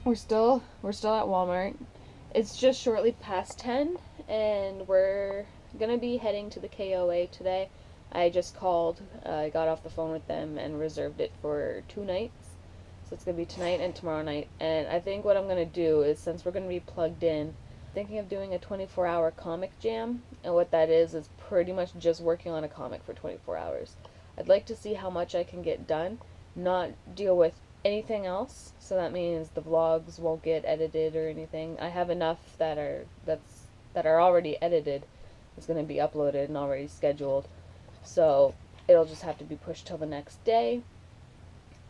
We're still at Walmart. It's just shortly past 10 and we're gonna be heading to the KOA today. I just called, I got off the phone with them and reserved it for 2 nights. So it's gonna be tonight and tomorrow night. And I think what I'm gonna do is, since we're gonna be plugged in, thinking of doing a 24-hour comic jam. And what that is pretty much just working on a comic for 24 hours. I'd like to see how much I can get done, not deal with anything else, so that means the vlogs won't get edited or anything. I have enough that are already edited. It's going to be uploaded and already scheduled, so it'll just have to be pushed till the next day.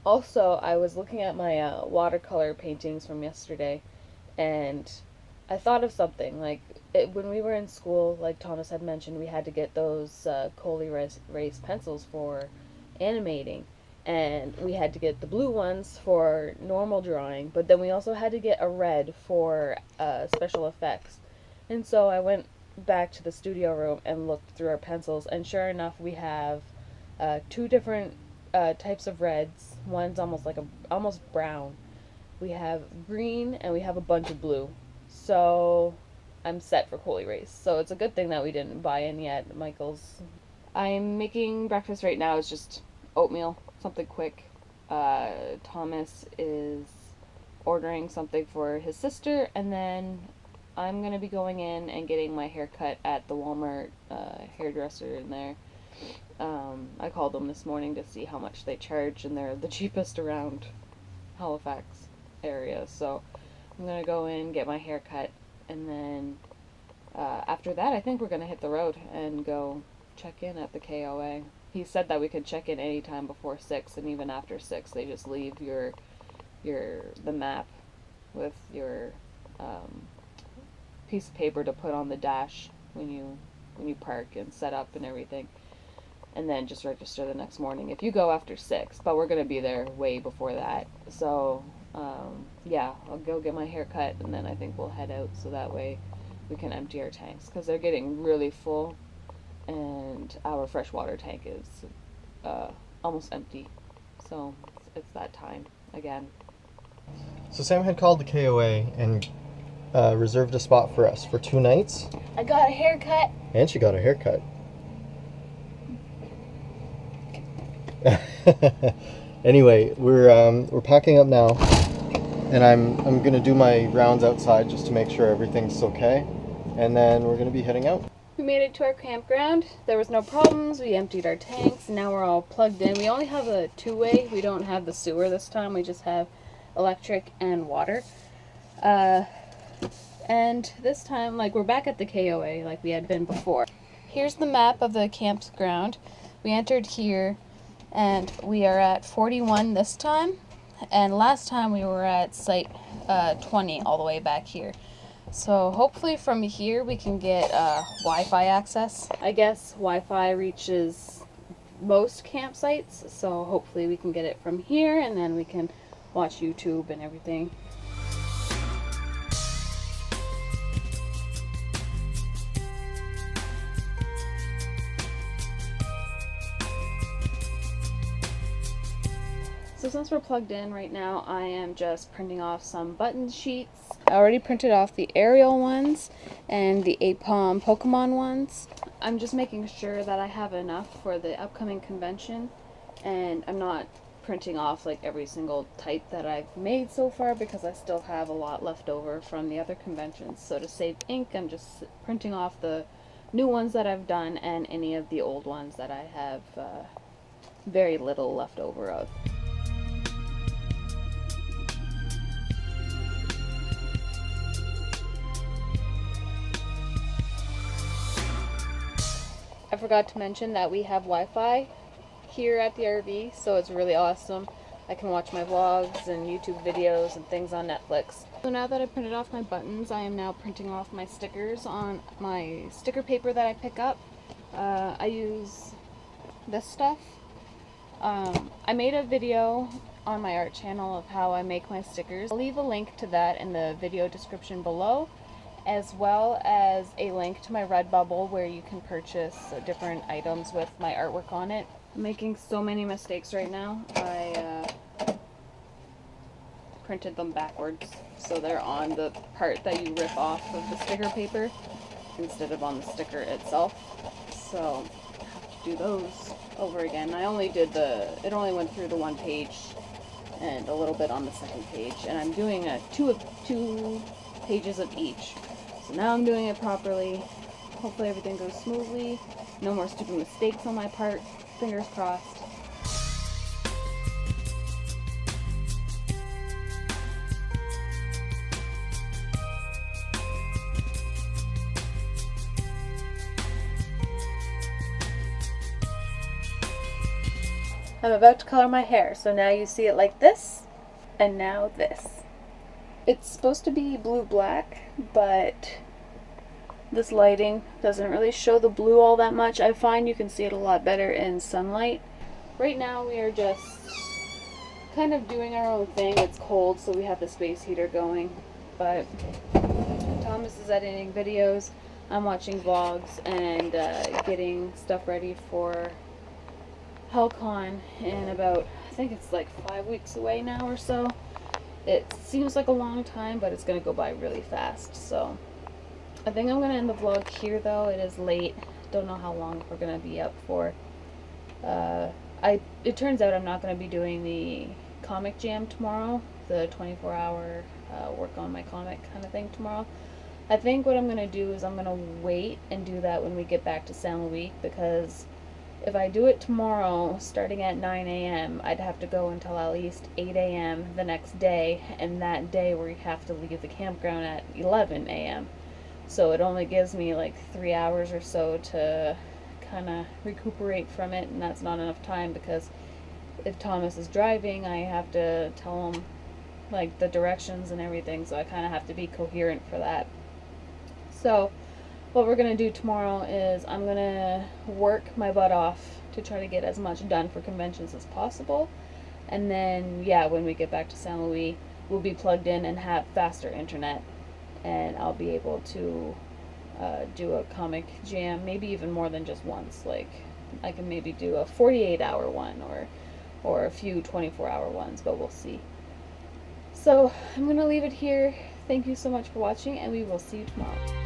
Also, I was looking at my watercolor paintings from yesterday, and I thought of something. Like, when we were in school, like Thomas had mentioned, we had to get those Coley raised pencils for animating. And we had to get the blue ones for normal drawing, but then we also had to get a red for special effects. And so I went back to the studio room and looked through our pencils, and sure enough, we have 2 different types of reds. One's almost brown. We have green, and we have a bunch of blue. So I'm set for Coley Race. So it's a good thing that we didn't buy in yet, Michael's. I'm making breakfast right now. It's just oatmeal. Something quick. Thomas is ordering something for his sister, and then I'm gonna be going in and getting my hair cut at the Walmart hairdresser in there. I called them this morning to see how much they charge, and they're the cheapest around Halifax area. So I'm gonna go in, get my hair cut, and then after that I think we're gonna hit the road and go check in at the KOA. He said that we could check in anytime before 6, and even after 6 they just leave the map with your piece of paper to put on the dash when you park and set up and everything, and then just register the next morning if you go after 6. But we're gonna be there way before that, so yeah, I'll go get my hair cut, and then I think we'll head out, so that way we can empty our tanks, because they're getting really full. And our freshwater tank is almost empty, so it's that time again. So Sam had called the KOA and reserved a spot for us for 2 nights. I got a haircut. And she got a haircut. Anyway, we're packing up now, and I'm gonna do my rounds outside just to make sure everything's okay, and then we're gonna be heading out. We made it to our campground. There was no problems. We emptied our tanks, and now we're all plugged in. We only have a 2-way. We don't have the sewer this time. We just have electric and water. And this time, like, we're back at the KOA like we had been before. Here's the map of the campground. We entered here, and we are at 41 this time. And last time we were at site 20 all the way back here. So hopefully from here we can get Wi-Fi access. I guess Wi-Fi reaches most campsites, so hopefully we can get it from here, and then we can watch YouTube and everything. So since we're plugged in right now, I am just printing off some button sheets. I already printed off the Ariel ones and the Apom Pokemon ones. I'm just making sure that I have enough for the upcoming convention, and I'm not printing off like every single type that I've made so far, because I still have a lot left over from the other conventions. So to save ink, I'm just printing off the new ones that I've done and any of the old ones that I have very little left over of. I forgot to mention that we have Wi-Fi here at the RV, so it's really awesome. I can watch my vlogs and YouTube videos and things on Netflix. So now that I printed off my buttons, I am now printing off my stickers on my sticker paper that I pick up. I use this stuff. I made a video on my art channel of how I make my stickers. I'll leave a link to that in the video description below, as well as a link to my Redbubble where you can purchase different items with my artwork on it. I'm making so many mistakes right now. printed them backwards, so they're on the part that you rip off of the sticker paper instead of on the sticker itself. So I have to do those over again. I only did it only went through the one page and a little bit on the second page, and I'm doing two pages of each. So now I'm doing it properly. Hopefully everything goes smoothly. No more stupid mistakes on my part. Fingers crossed. I'm about to color my hair, so now you see it like this, and now this. It's supposed to be blue-black, but this lighting doesn't really show the blue all that much. I find you can see it a lot better in sunlight. Right now we are just kind of doing our own thing. It's cold, so we have the space heater going, but Thomas is editing videos, I'm watching vlogs, and getting stuff ready for hal-con in about, I think it's like 5 weeks away now or so. It seems like a long time, but it's going to go by really fast. So I think I'm going to end the vlog here, though. It is late. Don't know how long we're going to be up for. It turns out I'm not going to be doing the comic jam tomorrow, the 24-hour work on my comic kind of thing tomorrow. I think what I'm going to do is I'm going to wait and do that when we get back to San Luis, because if I do it tomorrow, starting at 9 a.m., I'd have to go until at least 8 a.m. the next day, and that day we have to leave the campground at 11 a.m. So it only gives me like 3 hours or so to kind of recuperate from it, and that's not enough time, because if Thomas is driving, I have to tell him like the directions and everything, so I kind of have to be coherent for that. So what we're going to do tomorrow is I'm going to work my butt off to try to get as much done for conventions as possible. And then, yeah, when we get back to San Luis, we'll be plugged in and have faster internet. And I'll be able to do a comic jam, maybe even more than just once. Like, I can maybe do a 48-hour one or a few 24-hour ones, but we'll see. So, I'm going to leave it here. Thank you so much for watching, and we will see you tomorrow.